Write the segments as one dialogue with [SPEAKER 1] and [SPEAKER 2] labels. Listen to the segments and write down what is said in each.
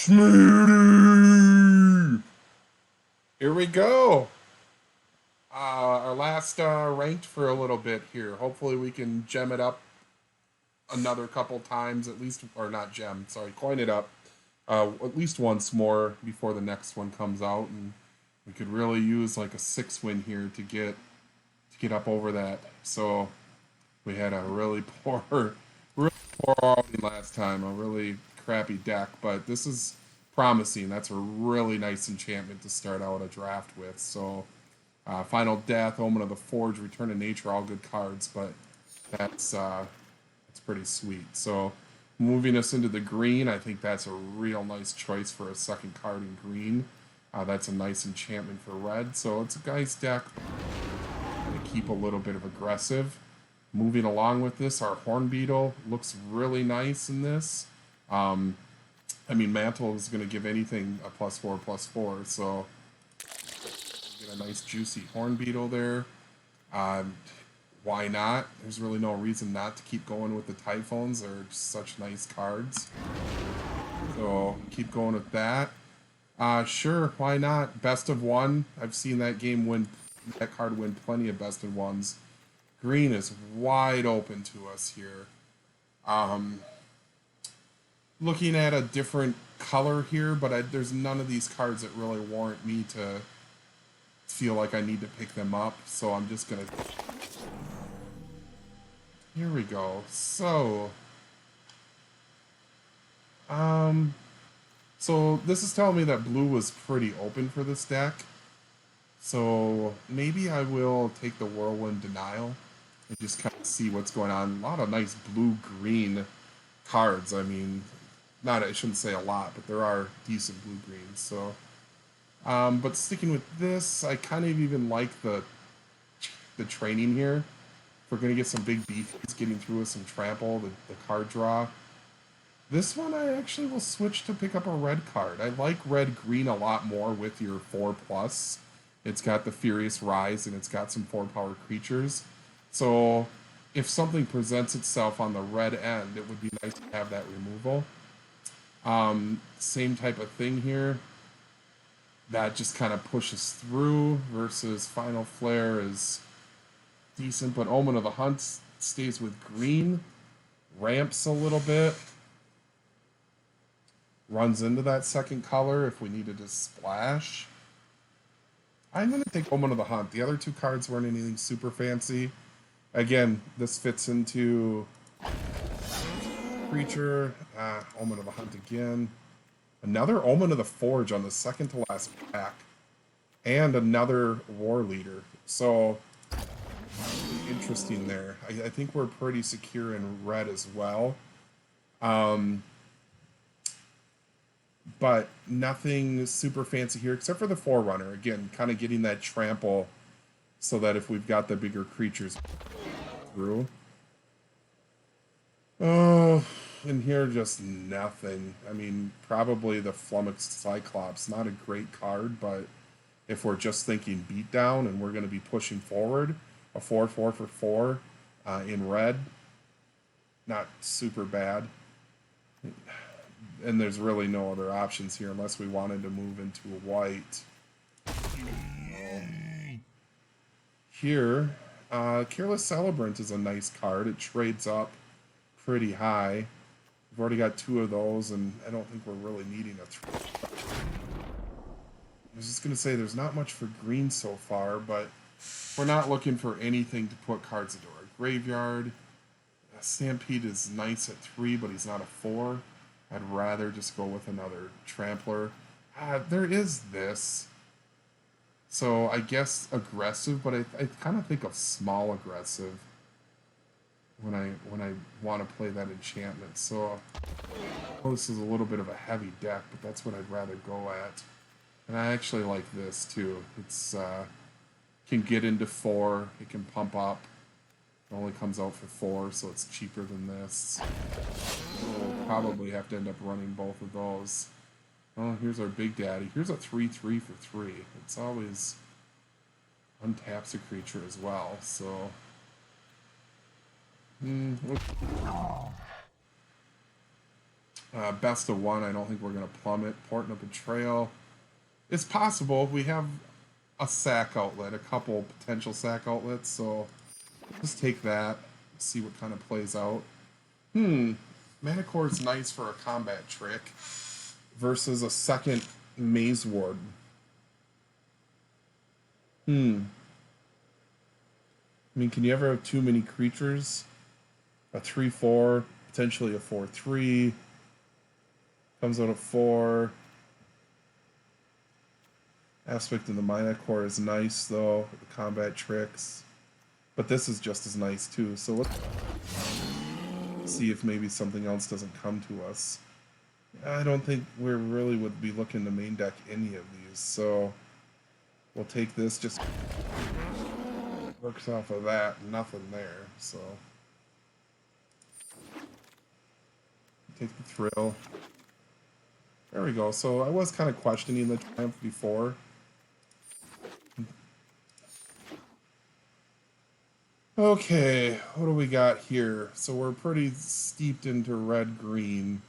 [SPEAKER 1] Smitty! Here we go. Our last ranked for a little bit here. Hopefully we can gem it up another couple times at least, or not gem, sorry, coin it up at least once more before the next one comes out, and we could really use like a 6 win here to get up over that. So we had a really really poor outing last time, a really crappy deck, but this is promising. That's a really nice enchantment to start out a draft with. So, Final Death, Omen of the Forge, Return to Nature, all good cards, but that's pretty sweet. So, moving us into the green, I think that's a real nice choice for a second card in green. That's a nice enchantment for red. So it's a nice deck to keep a little bit of aggressive. Moving along with this, our Horn Beetle looks really nice in this. Um, I mean, Mantle is going to give anything a +4/+4, so get a nice juicy Horn Beetle there. Um, why not? There's really no reason not to keep going with the Typhoons. They're just such nice cards. So keep going with that. Sure, why not? Best of one. I've seen that card win plenty of best of ones. Green is wide open to us here. Um, Looking at a different color here, but there's none of these cards that really warrant me to feel like I need to pick them up. So I'm just gonna. Here we go. Um, so this is telling me that blue was pretty open for this deck. So maybe I will take the Whirlwind Denial and just kind of see what's going on. A lot of nice blue-green cards. I mean, I shouldn't say a lot, but there are decent blue-greens. So, but sticking with this, I kind of even like the training here. If we're going to get some big beefies getting through with some trample, the card draw. This one I actually will switch to pick up a red card. I like red-green a lot more with your 4+. It's got the Furious Rise and it's got some 4-power creatures. So if something presents itself on the red end, it would be nice to have that removal. Same type of thing here. That just kind of pushes through versus Final Flare is decent, but Omen of the Hunt stays with green, ramps a little bit, runs into that second color if we needed to splash. I'm going to take Omen of the Hunt. The other two cards weren't anything super fancy. Again, this fits into Creature, Omen of the Hunt again. Another Omen of the Forge on the second to last pack. And another War Leader. So, interesting there. I think we're pretty secure in red as well. But nothing super fancy here except for the Forerunner. Again, kind of getting that trample so that if we've got the bigger creatures through. Oh, in here just nothing. I mean, probably the Flummoxed Cyclops. Not a great card, but if we're just thinking beatdown and we're going to be pushing forward, a 4/4 for 4 in red, not super bad. And there's really no other options here unless we wanted to move into a white. Here, Careless Celebrant is a nice card. It trades up pretty high. We've already got 2 of those, and I don't think we're really needing a 3. I was just going to say there's not much for green so far, but we're not looking for anything to put cards into our graveyard. Stampede is nice at 3, but he's not a 4. I'd rather just go with another Trampler. There is this. So I guess aggressive, but I kind of think of small aggressive when I want to play that enchantment. So this is a little bit of a heavy deck, but that's what I'd rather go at. And I actually like this too. It's can get into 4. It can pump up. It only comes out for 4, so it's cheaper than this. We'll probably have to end up running both of those. Oh, here's our Big Daddy. Here's a 3/3 for 3. It's always untaps a creature as well, so. Best of one, I don't think we're going to plummet. Portent of Betrayal. It's possible. We have a sack outlet, a couple potential sack outlets, so just take that, see what kind of plays out. Mana Core is nice for a combat trick versus a second Maze Ward. I mean, can you ever have too many creatures? A 3/4, potentially a 4/3. Comes out at 4. Aspect of the Mana Core is nice, though. The combat tricks. But this is just as nice, too. So let's see if maybe something else doesn't come to us. I don't think we really would be looking to main deck any of these. So we'll take this, just works off of that. Nothing there, so. Take the Thrill. There we go. So I was kind of questioning the Triumph before. Okay, what do we got here? So we're pretty steeped into red-green,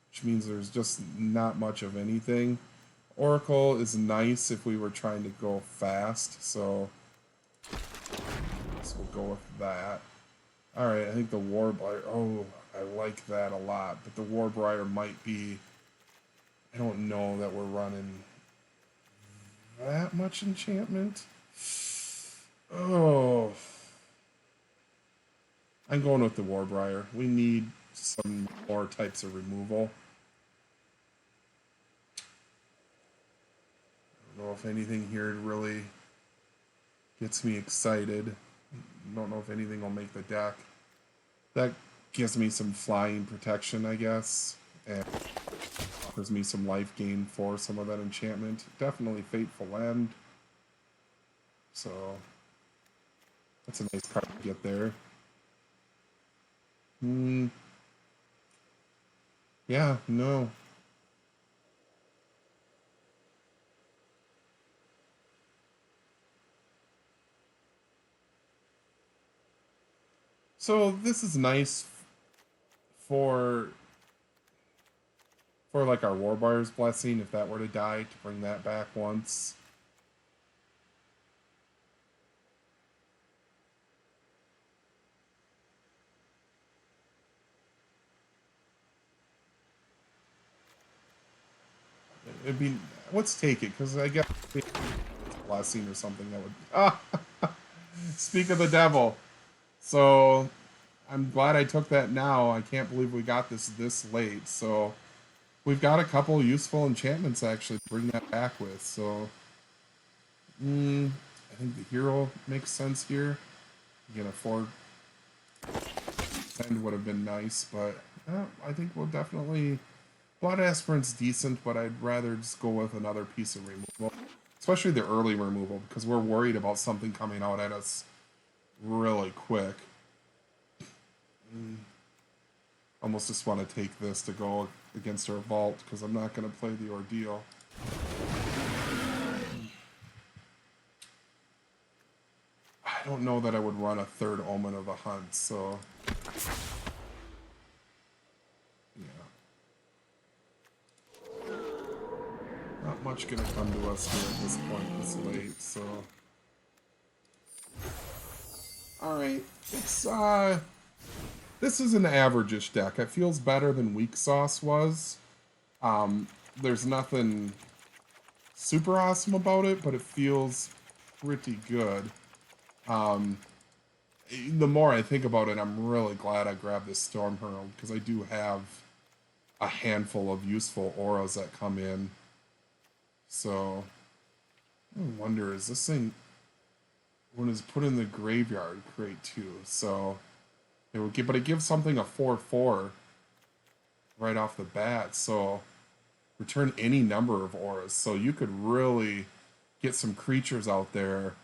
[SPEAKER 1] which means there's just not much of anything. Oracle is nice if we were trying to go fast, so we'll go with that. Alright, I think the Warbriar, oh, I like that a lot, but the Warbriar might be, I don't know that we're running that much enchantment. Oh, I'm going with the Warbriar. We need some more types of removal. I don't know if anything here really gets me excited. I don't know if anything will make the deck. That gives me some flying protection, I guess, and offers me some life gain for some of that enchantment. Definitely Fateful End. So that's a nice card to get there. Yeah, no. So this is nice for like our Warbriar's Blessing, if that were to die, to bring that back once. It'd be, let's take it, because I guess Blessing or something that would. Ah, speak of the devil. So I'm glad I took that now. I can't believe we got this late. So we've got a couple useful enchantments actually to bring that back with. So I think the hero makes sense here. Again, a 4/10 would have been nice, but I think we'll definitely. Blood Aspirant's decent, but I'd rather just go with another piece of removal. Especially the early removal, because we're worried about something coming out at us really quick. Almost just want to take this to go against our vault, because I'm not going to play the Ordeal. I don't know that I would run a third Omen of the Hunt, so... Not much gonna come to us here at this point this late, so... Alright, it's, this is an average-ish deck. It feels better than Weak Sauce was. There's nothing super awesome about it, but it feels pretty good. The more I think about it, I'm really glad I grabbed this Storm Herald, because I do have a handful of useful auras that come in. So, I wonder, is this thing, when it's put in the graveyard, create 2? So, it would give, but it gives something a 4/4 right off the bat. So, return any number of auras. So, you could really get some creatures out there,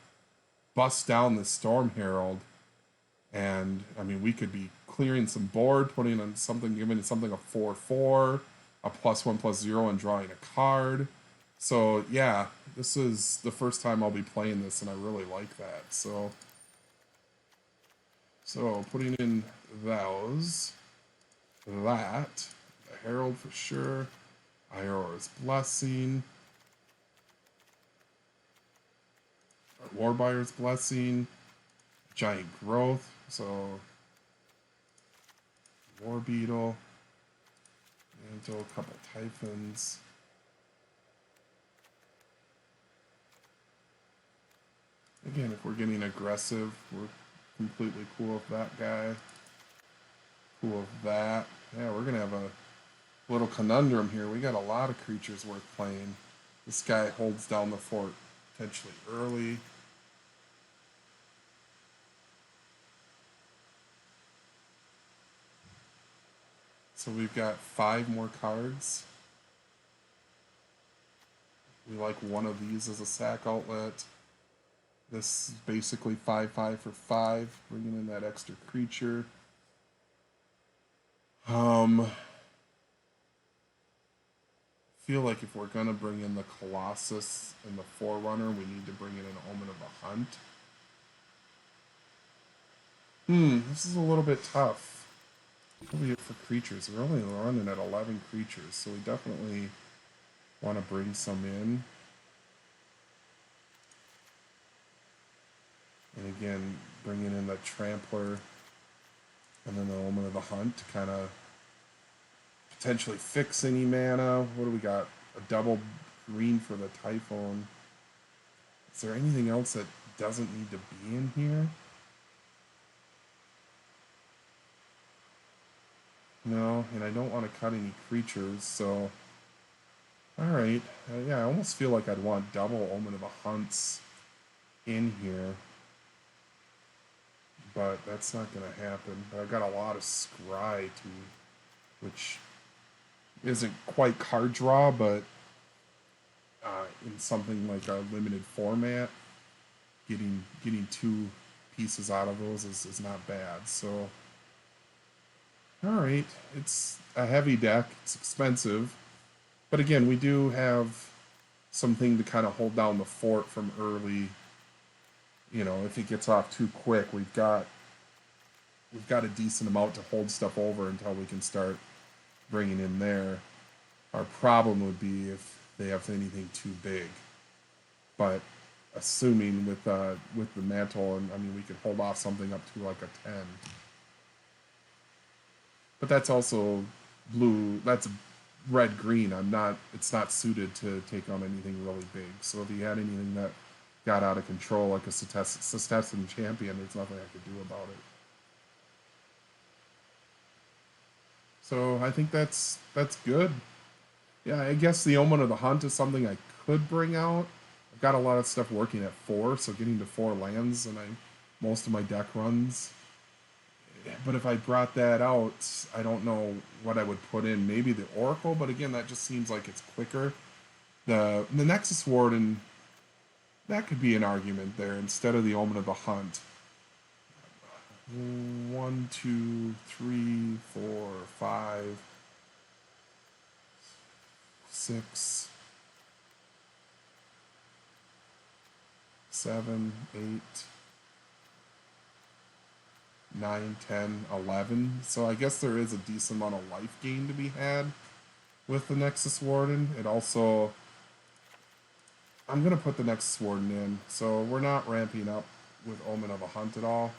[SPEAKER 1] bust down the Storm Herald, and, I mean, we could be clearing some board, putting on something, giving something a 4/4, a +1/+0, and drawing a card. So, yeah, this is the first time I'll be playing this, and I really like that. So putting in those, that, Herald for sure. Iora's Blessing. Warbuyer's Blessing. Giant Growth. So War Beetle. And a couple Typhons. Again, if we're getting aggressive, we're completely cool with that guy. Cool with that. Yeah, we're going to have a little conundrum here. We got a lot of creatures worth playing. This guy holds down the fort potentially early. So we've got 5 more cards. We like one of these as a sack outlet. This is basically 5/5 for 5, bringing in that extra creature. Feel like if we're gonna bring in the Colossus and the Forerunner, we need to bring in an Omen of the Hunt. This is a little bit tough. What do we get for creatures? We're only running at 11 creatures, so we definitely want to bring some in. And again, bringing in the Trampler and then the Omen of the Hunt to kind of potentially fix any mana. What do we got? A double green for the Typhon. Is there anything else that doesn't need to be in here? No, and I don't want to cut any creatures, so... Alright, yeah, I almost feel like I'd want double Omen of the Hunts in here. But that's not going to happen. But I've got a lot of Scry, too, which isn't quite card draw, but in something like a limited format, getting 2 pieces out of those is not bad. So... Alright, it's a heavy deck, it's expensive, but again, we do have something to kind of hold down the fort from early. You know, if it gets off too quick, we've got a decent amount to hold stuff over until we can start bringing in there. Our problem would be if they have anything too big, but assuming with the mantle, and I mean, we could hold off something up to like a 10. But that's also blue. That's red-green. It's not suited to take on anything really big. So if you had anything that got out of control, like a Cetessan Champion, there's nothing I could do about it. So I think that's good. Yeah, I guess the Omen of the Hunt is something I could bring out. I've got a lot of stuff working at 4, so getting to 4 lands, and most of my deck runs. But if I brought that out, I don't know what I would put in. Maybe the Oracle, but again, that just seems like it's quicker. The Nexus Warden, that could be an argument there instead of the Omen of the Hunt. 1, 2, 3, 4, 5, 6, 7, 8, 9, 10, 11. So I guess there is a decent amount of life gain to be had with the Nexus Warden. It also... I'm going to put the Nexus Warden in. So we're not ramping up with Omen of a Hunt at all.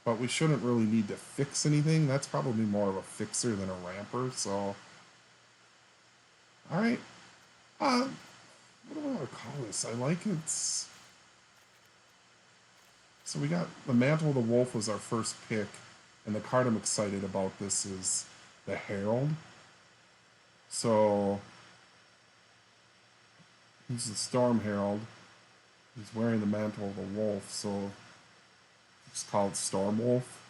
[SPEAKER 1] But we shouldn't really need to fix anything. That's probably more of a fixer than a ramper. So... Alright. What do I want to call this? I like it's... So we got the Mantle of the Wolf was our first pick, and the card I'm excited about this is the Herald. So he's the Storm Herald. He's wearing the Mantle of the Wolf, so just call it Storm Wolf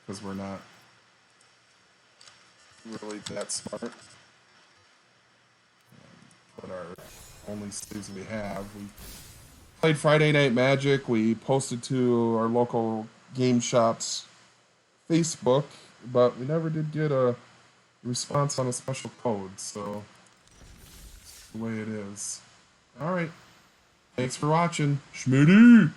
[SPEAKER 1] because we're not really that smart. Put our only sleeves we have. We played Friday Night Magic. We posted to our local game shop's Facebook, but we never did get a response on a special code, so it's the way it is. Alright. Thanks for watching. Schmitty!